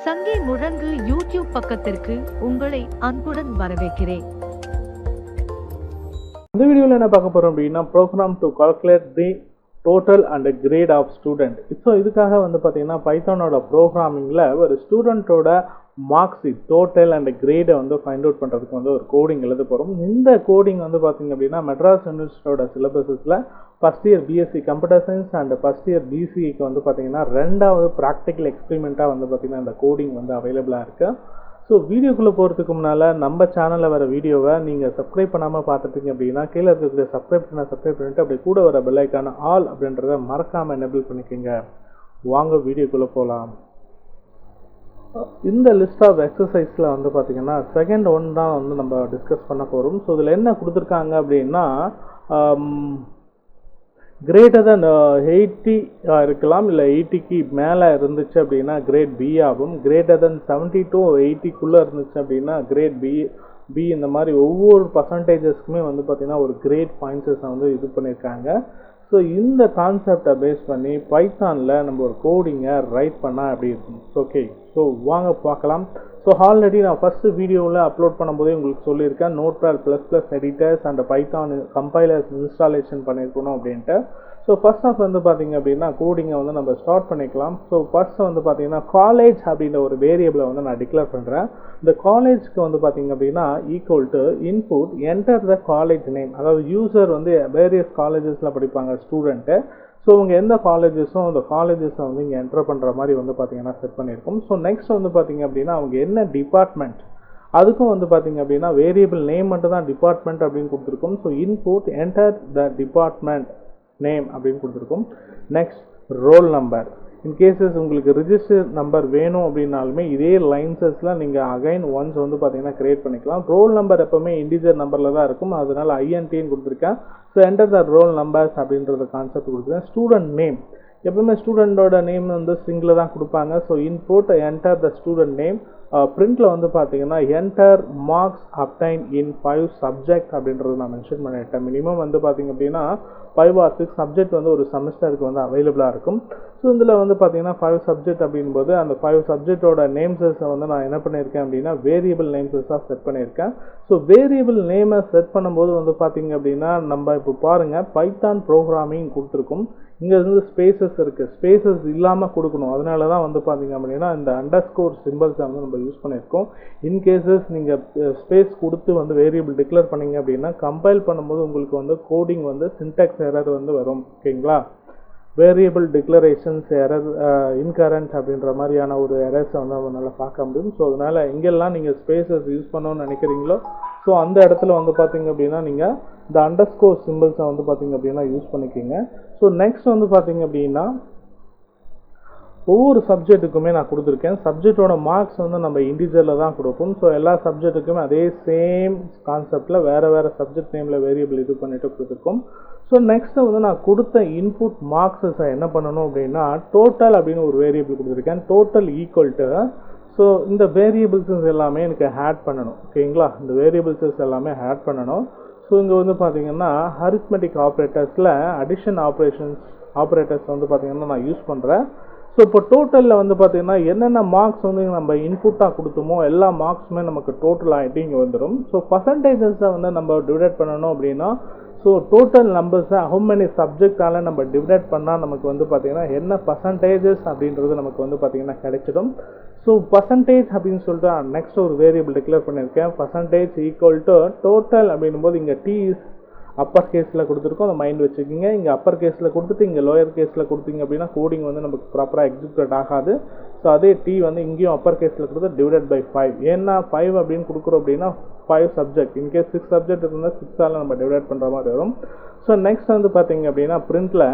சங்கி முழங்கு யூடியூப் பக்கத்திற்கு உங்களை அன்புடன் வரவேற்கிறேன். இந்த வீடியோவில் என்ன பார்க்க போகிறோம் அப்படின்னா program to calculate the total and grade of student. So இதுக்காக பார்த்தீங்கன்னா பைத்தானோட ப்ரோக்ராமிங்கில் ஒரு ஸ்டூடெண்ட்டோட மார்க்ஸ் டோட்டல் அண்ட் கிரேடை ஃபைண்ட் அவுட் பண்ணுறதுக்கு ஒரு கோடிங் எழுத போகிறோம். இந்த கோடிங் பார்த்தீங்க அப்படின்னா மெட்ராஸ் யூனிவர்சிட்டியோட சிலபஸில் first year BSc computer science and first year பிசிஏக்கு பார்த்தீங்கன்னா ரெண்டாவது ப்ராக்டிக்கல் எக்ஸ்பெரிமெண்ட்டாக பார்த்தீங்கன்னா இந்த கோடிங் அவைலபிளாக இருக்குது. ஸோ வீடியோக்குள்ளே போகிறதுக்கு முன்னால் நம்ம சேனலில் வர வீடியோவை நீங்கள் சப்ஸ்கிரைப் பண்ணாமல் பார்த்துட்டீங்க அப்படின்னா கீழே இருக்கக்கூடிய சப்ஸ்கிரைப் பண்ணிட்டு அப்படி கூட வர பெல்லைக்கான ஆல் அப்படின்றத மறக்காமல் எனேபிள் பண்ணிக்கோங்க. வாங்க வீடியோக்குள்ளே போகலாம். இந்த லிஸ்ட் ஆஃப் எக்ஸசைஸில் பார்த்தீங்கன்னா செகண்ட் ஒன் தான் நம்ம டிஸ்கஸ் பண்ண போகிறோம். ஸோ இதில் என்ன கொடுத்துருக்காங்க அப்படின்னா கிரேட்டர் தென் 80 இருக்கலாம், இல்லை 80க்கு மேலே இருந்துச்சு அப்படின்னா கிரேட் பி ஆகும். கிரேட்டர் தென் 70 to 80க்குள்ளே இருந்துச்சு அப்படின்னா கிரேட் பி இந்த மாதிரி ஒவ்வொரு பர்சன்டேஜஸ்க்குமே பார்த்தீங்கன்னா ஒரு கிரேட் பாயிண்ட்ஸை இது பண்ணியிருக்காங்க. ஸோ இந்த கான்செப்டை பேஸ் பண்ணி பைத்தானில் நம்ம ஒரு கோடிங்கை ரைட் பண்ணால் எப்படி இருக்கும். ஓகே, ஸோ வாங்க பார்க்கலாம். ஸோ ஆல்ரெடி நான் ஃபஸ்ட்டு வீடியோவில் அப்லோட் பண்ணும்போதே உங்களுக்கு சொல்லியிருக்கேன் notepad++ editors and Python compilers installation பண்ணியிருக்கணும் அப்படின்ட்டு. ஸோ ஃபர்ஸ்ட் ஆஃப் பார்த்தீங்க அப்படின்னா கோடிங்கை நம்ம ஸ்டார்ட் பண்ணிக்கலாம். ஸோ ஃபர்ஸ்ட் பார்த்தீங்கன்னா காலேஜ் அப்படின்ற ஒரு வேரியபிளை நான் டிக்ளேர் பண்ணுறேன். இந்த காலேஜ்க்கு பார்த்தீங்க அப்படின்னா equal to input enter the college name. அதாவது யூசர் வேரியஸ் காலேஜஸில் படிப்பாங்க ஸ்டூடெண்ட்டு. ஸோ அவங்க எந்த காலேஜஸும் அந்த காலேஜஸை இங்கே என்டர் பண்ணுற மாதிரி பார்த்தீங்கன்னா செட் பண்ணியிருக்கோம். ஸோ நெக்ஸ்ட் பார்த்தீங்க அப்படின்னா அவங்க என்ன டிபார்ட்மெண்ட் அதுக்கும் பார்த்தீங்க அப்படின்னா வேரியபிள் நேம் மட்டும் தான் டிபார்ட்மெண்ட் அப்படின்னு கொடுத்துருக்கோம். So input enter the department name அப்படின்னு கொடுத்துருக்கோம். Next roll number. இன்கேசஸ் உங்களுக்கு ரிஜிஸ்டர் நம்பர் வேணும் அப்படின்னாலுமே இதே லைன்ஸஸில் நீங்கள் அகைன் ஒன்ஸ் பார்த்தீங்கன்னா கிரியேட் பண்ணிக்கலாம். ரோல் நம்பர் எப்போவுமே இன்டிஜர் நம்பரில் தான் இருக்கும், அதனால ஐஎன்டின்னு கொடுத்துருக்கேன். So enter the roll numbers அப்படின்றத கான்செப்ட் கொடுத்துருக்கேன். ஸ்டூடெண்ட் நேம் எப்பவுமே ஸ்டூடெண்டோட நேம் ஸ்ட்ரிங்கில் தான் கொடுப்பாங்க. So input enter the student name. பிரிண்டில் பார்த்தீங்கன்னா enter marks obtained in 5 subject அப்படின்றது நான் மென்ஷன் பண்ணிட்டேன். மினிமம் பார்த்தீங்க அப்படின்னா 5 or 6 சப்ஜெக்ட் ஒரு செமஸ்டருக்கு அவைலபிளாக இருக்கும். ஸோ இதில் பார்த்தீங்கன்னா 5 சப்ஜெக்ட் அப்படின்போது அந்த 5 சப்ஜெக்டோட நேம்ஸை நான் என்ன பண்ணியிருக்கேன் அப்படின்னா வேரியபிள் நேம்ஸஸாக செட் பண்ணியிருக்கேன். ஸோ வேரியபிள் நேமை செட் பண்ணும்போது பார்த்தீங்க அப்படின்னா நம்ம இப்போ பாருங்கள் பைத்தான் ப்ரோக்ராமிங் கொடுத்துருக்கும். இங்கே ஸ்பேசஸ் இருக்குது, ஸ்பேசஸ் இல்லாமல் கொடுக்கணும். அதனால தான் பார்த்தீங்க அப்படின்னா இந்த அண்டர்ஸ்கோர் சிம்பிள்ஸை நம்ம யூஸ் பண்ணியிருக்கோம். இன்கேசஸ் நீங்கள் ஸ்பேஸ் கொடுத்து வேரியபிள் டிக்ளேர் பண்ணிங்க அப்படின்னா கம்பைல் பண்ணும்போது உங்களுக்கு கோடிங் சின்டாக்ஸ் எரர் வரும். ஓகேங்களா, வேரியபிள் டிக்ளரேஷன்ஸ் எரர் இன்கரண்ட் அப்படின்ற மாதிரியான ஒரு எரர்ஸை நல்லா பார்க்க முடியும். ஸோ அதனால் எங்கெல்லாம் நீங்கள் ஸ்பேசஸ் யூஸ் பண்ணணும்னு நினைக்கிறீங்களோ ஸோ அந்த இடத்துல பார்த்தீங்க அப்படின்னா நீங்கள் இந்த அண்டர்ஸ்கோர் சிம்பிள்ஸை பார்த்தீங்க அப்படின்னா யூஸ் பண்ணிக்கிங்க. ஸோ நெக்ஸ்ட் பார்த்தீங்க அப்படின்னா ஒவ்வொரு சப்ஜெக்ட்டுக்குமே நான் கொடுத்துருக்கேன். சப்ஜெக்டோட மார்க்ஸ் நம்ம இண்டிஜுவலில் தான் கொடுப்போம். ஸோ எல்லா சப்ஜெக்ட்டுக்குமே அதே சேம் கான்செப்டில் வேறு சப்ஜெக்ட் நேமில் வேரியபிள் இது பண்ணிவிட்டு கொடுத்துருக்கோம். ஸோ நெக்ஸ்ட்டு நான் கொடுத்த இன்புட் மார்க்ஸை என்ன பண்ணணும் அப்படின்னா டோட்டல் அப்படின்னு ஒரு வேரியபிள் கொடுத்துருக்கேன். டோட்டல் ஈக்குவல் டு ஸோ இந்த வேரியபிள்ஸஸ் எல்லாமே எனக்கு ஆட் பண்ணணும். ஓகேங்களா, இந்த வேரியபிள்ஸஸ் எல்லாமே ஆட் பண்ணணும். ஸோ இங்கே பார்த்தீங்கன்னா அரித்மெட்டிக் ஆப்ரேட்டர்ஸில் அடிஷன் ஆப்ரேட்டர்ஸ் பார்த்தீங்கன்னா நான் யூஸ் பண்ணுறேன். ஸோ இப்போ டோட்டலில் பார்த்தீங்கன்னா என்னென்ன மார்க்ஸ் நம்ம இன்புட்டாக கொடுத்தோமோ எல்லா மார்க்ஸுமே நமக்கு டோட்டல் ஆகிட்டு இங்கே வந்துடும். ஸோ பர்சன்டேஜஸை நம்ம டிவைட் பண்ணணும் அப்படின்னா ஸோ டோட்டல் நம்பர்ஸை ஹவு மெனி சப்ஜெக்டால் நம்ம டிவைட் பண்ணால் நமக்கு பார்த்தீங்கன்னா என்ன பர்சன்டேஜஸ் அப்படின்றது நமக்கு பார்த்தீங்கன்னா கிடைச்சிடும். ஸோ பர்சன்டேஜ் அப்படின்னு சொல்லிட்டு நெக்ஸ்ட் ஒரு வேரியபிள் டிக்ளேர் பண்ணியிருக்கேன். பர்சன்டேஜ் ஈக்குவல் டு டோட்டல் அப்படின்னும் போது இங்கே டி அப்பர் கேஸில் கொடுத்துருக்கோம், அந்த மைண்ட் வச்சுக்கிங்க. இங்கே அப்பர் கேஸில் கொடுத்துட்டு இங்கே லோயர் கேஸில் கொடுத்தீங்க அப்படின்னா கோடிங் நமக்கு ப்ராப்பராக எக்ஸிக்யூட் ஆகாது. ஸோ அதே டி இங்கேயும் அப்பர் கேஸில் கொடுத்து டிவைடட் பை 5. ஏன்னா 5 அப்படின்னு கொடுக்குறோம் அப்படின்னா 5 சப்ஜெக்ட், இன்கேஸ் 6 சப்ஜெக்ட் இருந்தால் 6ஆல் நம்ம டிவைட் பண்ணுற மாதிரி வரும். ஸோ நெக்ஸ்ட் பார்த்தீங்க அப்படின்னா பிரிண்டில்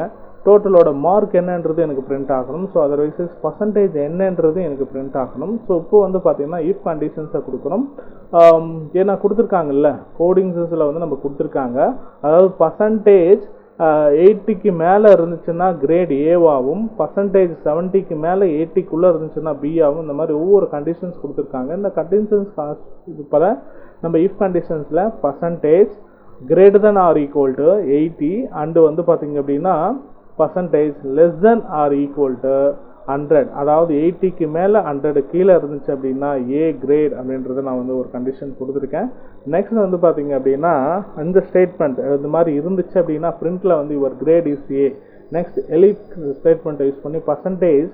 டோட்டலோட மார்க் என்னன்றது எனக்கு பிரிண்ட் ஆகணும். ஸோ அதர்வைஸ் பர்சன்டேஜ் என்னன்றது எனக்கு பிரிண்ட் ஆகணும். ஸோ இப்போ பார்த்தீங்கன்னா இஃப் கண்டிஷன்ஸை கொடுக்குறோம். ஏன்னா கொடுத்துருக்காங்கல்ல கோடிங்ஸில் நம்ம கொடுத்துருக்காங்க. அதாவது பர்சன்டேஜ் 80க்கு மேலே இருந்துச்சுன்னா கிரேட் ஏவாகவும், பர்சன்டேஜ் 70க்கு மேலே 80க்குள்ளே இருந்துச்சுன்னா பி ஆகும். இந்த மாதிரி ஒவ்வொரு கண்டிஷன்ஸ் கொடுத்துருக்காங்க. இந்த கண்டிஷன்ஸ் இப்போ நம்ம இஃப் கண்டிஷன்ஸில் percentage greater than or equal to 80 and பார்த்தீங்க அப்படின்னா percentage less than or equal to 100, அதாவது 80க்கு மேலே 100 கீழே இருந்துச்சு அப்படின்னா ஏ கிரேட் அப்படின்றத நான் வந்து ஒரு கண்டிஷன் கொடுத்துருக்கேன். நெக்ஸ்ட் வந்து பார்த்தீங்க அப்படின்னா இந்த ஸ்டேட்மெண்ட் இந்த மாதிரி இருந்துச்சு அப்படின்னா பிரிண்டில் வந்து your grade is A. Next elif ஸ்டேட்மெண்ட்டை யூஸ் பண்ணி பர்சன்டேஜ்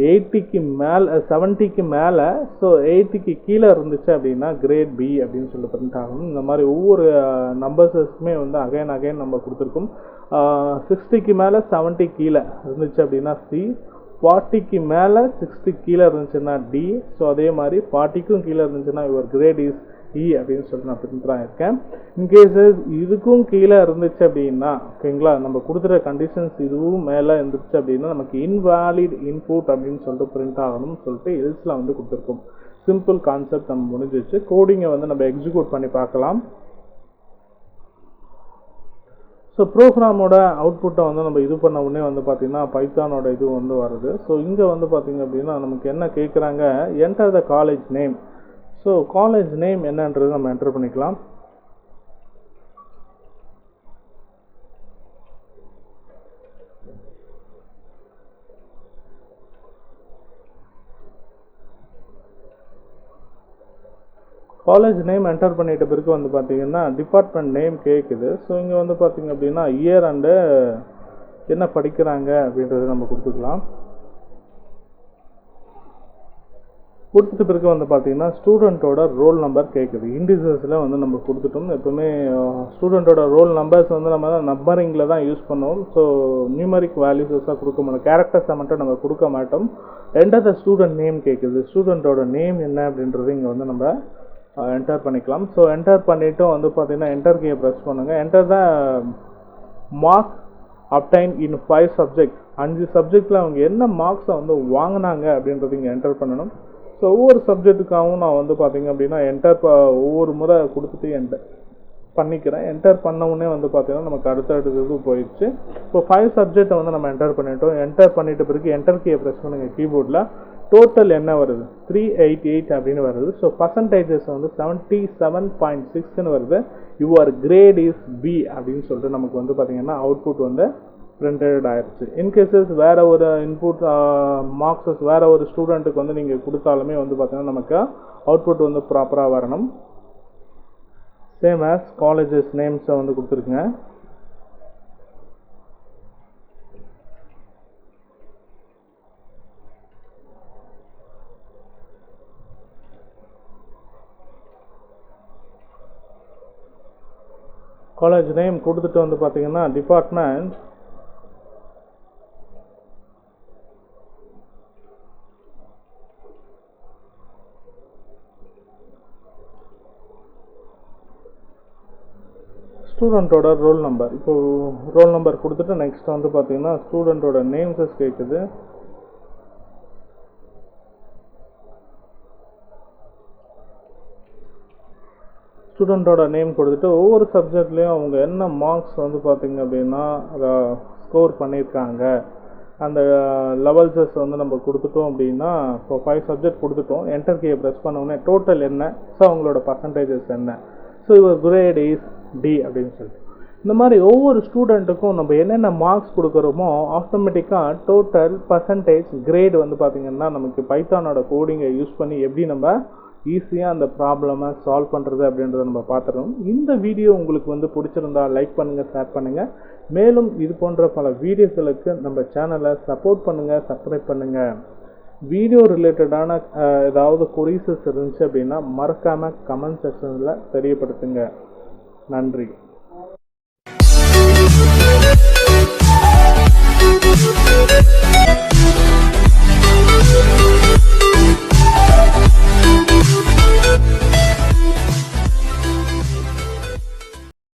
80க்கு மேலே 70க்கு மேலே, ஸோ 80க்கு கீழே இருந்துச்சு அப்படின்னா கிரேட் பி அப்படின்னு சொல்லி பிரிண்ட் ஆகணும். இந்த மாதிரி ஒவ்வொரு நம்பர்ஸஸ்க்குமே வந்து அகைன் நம்ம கொடுத்துருக்கோம். 60க்கு மேலே 70 கீழே இருந்துச்சு அப்படின்னா சி, 40க்கு மேலே 60 கீழே இருந்துச்சுன்னா டி, ஸோ அதே மாதிரி 40க்கும் கீழே இருந்துச்சுன்னா யுவர் கிரேட் இஸ் இ அப்படின்னு சொல்லிட்டு நான் பிரிண்ட் இருக்கேன். இன்கேஸஸ் இதுக்கும் கீழே இருந்துச்சு அப்படின்னா ஓகேங்களா, நம்ம கொடுத்துற கண்டிஷன்ஸ் இதுவும் மேலே இருந்துச்சு அப்படின்னா நமக்கு இன்வாலிட் இன்புட் அப்படின்னு சொல்லிட்டு பிரிண்ட் ஆகணும்னு சொல்லிட்டு எல்ஸில் வந்து கொடுத்துருக்கோம். சிம்பிள் கான்செப்ட் நம்ம முடிஞ்சிச்சு. கோடிங்கை வந்து நம்ம எக்ஸிக்யூட் பண்ணி பார்க்கலாம். ஸோ ப்ரோக்ராமோட அவுட்புட்டை வந்து நம்ம இது பண்ண உடனே வந்து பார்த்திங்கன்னா பைத்தானோட இது வந்து வருது. ஸோ இங்கே வந்து பார்த்திங்க அப்படின்னா நமக்கு என்ன கேட்குறாங்க, என்டர் த college name. So college name என்னன்றது நம்ம என்டர் பண்ணிக்கலாம். காலேஜ் நேம் என்டர் பண்ணிட்ட பிறகு வந்து பார்த்தீங்கன்னா டிபார்ட்மெண்ட் நேம் கேட்குது. ஸோ இங்கே வந்து பார்த்தீங்க அப்படின்னா இயர் அண்டு என்ன படிக்கிறாங்க அப்படின்றத நம்ம கொடுத்துக்கலாம். கொடுத்துட்ட பிறகு வந்து பார்த்தீங்கன்னா ஸ்டூடெண்ட்டோட ரோல் நம்பர் கேட்குது. இண்டிஜர்ஸில் வந்து நம்ம கொடுத்துட்டோம். எப்பவுமே ஸ்டூடெண்ட்டோட ரோல் நம்பர்ஸ் வந்து நம்ம நம்பரிங்கில் தான் யூஸ் பண்ணுவோம். ஸோ நியூமரிக் வேல்யூஸஸாக கொடுக்க மாட்டோம், கேரக்டர்ஸை மட்டும் நம்ம கொடுக்க மாட்டோம். என்டர் த ஸ்டூடெண்ட் நேம் கேட்குது. ஸ்டூடெண்ட்டோட நேம் என்ன அப்படின்றது இங்கே வந்து நம்ம என்டர் பண்ணிக்கலாம். ஸோ என்டர் பண்ணிவிட்டு வந்து பார்த்தீங்கன்னா என்டர் கீயை ப்ரெஸ் பண்ணுங்கள். Enter the mark obtained in 5 subject. 5 சப்ஜெக்டில் அவங்க என்ன மார்க்ஸை வந்து வாங்கினாங்க அப்படின்றது இங்கே என்டர் பண்ணணும். ஸோ ஒவ்வொரு சப்ஜெக்ட்டுக்காகவும் நான் வந்து பார்த்தீங்க அப்படின்னா ஒவ்வொரு முறை கொடுத்துட்டு என்டர் பண்ணிக்கிறேன். என்டர் பண்ணவுடனே வந்து பார்த்தீங்கன்னா நமக்கு அடுத்தடுத்தது போயிடுச்சு. இப்போ 5 சப்ஜெக்டை வந்து நம்ம என்டர் பண்ணிட்டோம். என்டர் பண்ணிட்ட பிறகு என்டர் கீயை ப்ரெஸ் பண்ணுங்கள் கீபோர்டில். டோட்டல் என்ன வருது, 388 அப்படின்னு வருது. ஸோ பர்சன்டேஜஸ் வந்து 77.6ன்னு வருது. யுவர் கிரேட் இஸ் பி அப்படின்னு சொல்லிட்டு நமக்கு வந்து பார்த்தீங்கன்னா அவுட்புட் வந்து பிரிண்டட் ஆயிடுச்சு. இன்கேசஸ் வேறு ஒரு இன்புட் மார்க்ஸஸ் வேறு ஒரு ஸ்டூடெண்ட்டுக்கு வந்து நீங்கள் கொடுத்தாலுமே வந்து பார்த்தீங்கன்னா நமக்கு அவுட்புட் வந்து ப்ராப்பராக வரணும். சேம் ஆஸ் காலேஜஸ் நேம்ஸை வந்து கொடுத்துருக்குங்க. காலேஜ் நேம் கொடுத்துட்டு வந்து பார்த்தீங்கன்னா டிபார்ட்மெண்ட் ஸ்டூடெண்ட்டோட ரோல் நம்பர். இப்போது ரோல் நம்பர் கொடுத்துட்டு நெக்ஸ்ட் வந்து பார்த்தீங்கன்னா ஸ்டூடெண்ட்டோட நேம்ஸஸ் கேட்குது. ஸ்டூடெண்ட்டோட நேம் கொடுத்துட்டு ஒவ்வொரு சப்ஜெக்ட்லேயும் அவங்க என்ன மார்க்ஸ் வந்து பார்த்திங்க அப்படின்னா அதை ஸ்கோர் பண்ணியிருக்காங்க அந்த லெவல்ஸஸ் வந்து நம்ம கொடுத்துட்டோம் அப்படின்னா இப்போ 5 சப்ஜெக்ட் கொடுத்துட்டோம். என்டர் கீயை ப்ரெஸ் பண்ணோடனே டோட்டல் என்ன, ஸோ அவங்களோட பர்சன்டேஜஸ் என்ன, so your grade is D அப்படின்னு சொல்லிட்டு இந்த மாதிரி ஒவ்வொரு ஸ்டூடெண்ட்டுக்கும் நம்ம என்னென்ன மார்க்ஸ் கொடுக்குறோமோ ஆட்டோமேட்டிக்காக டோட்டல் பர்சன்டேஜ் கிரேட் வந்து பார்த்திங்கன்னா நமக்கு பைத்தானோட கோடிங்கை யூஸ் பண்ணி எப்படி நம்ம ஈஸியாக அந்த ப்ராப்ளமை சால்வ் பண்ணுறது அப்படின்றத நம்ம பார்த்துருவோம். இந்த வீடியோ உங்களுக்கு வந்து பிடிச்சிருந்தா லைக் பண்ணுங்கள், ஷேர் பண்ணுங்கள். மேலும் இது போன்ற பல வீடியோக்களுக்கு நம்ம சேனலை சப்போர்ட் பண்ணுங்கள், சப்ஸ்கிரைப் பண்ணுங்கள். வீடியோ ரிலேட்டடான ஏதாவது கொரீசஸ் இருந்துச்சு அப்படின்னா மறக்காமல் கமெண்ட் செக்ஷனில் தெரியப்படுத்துங்க. நன்றி.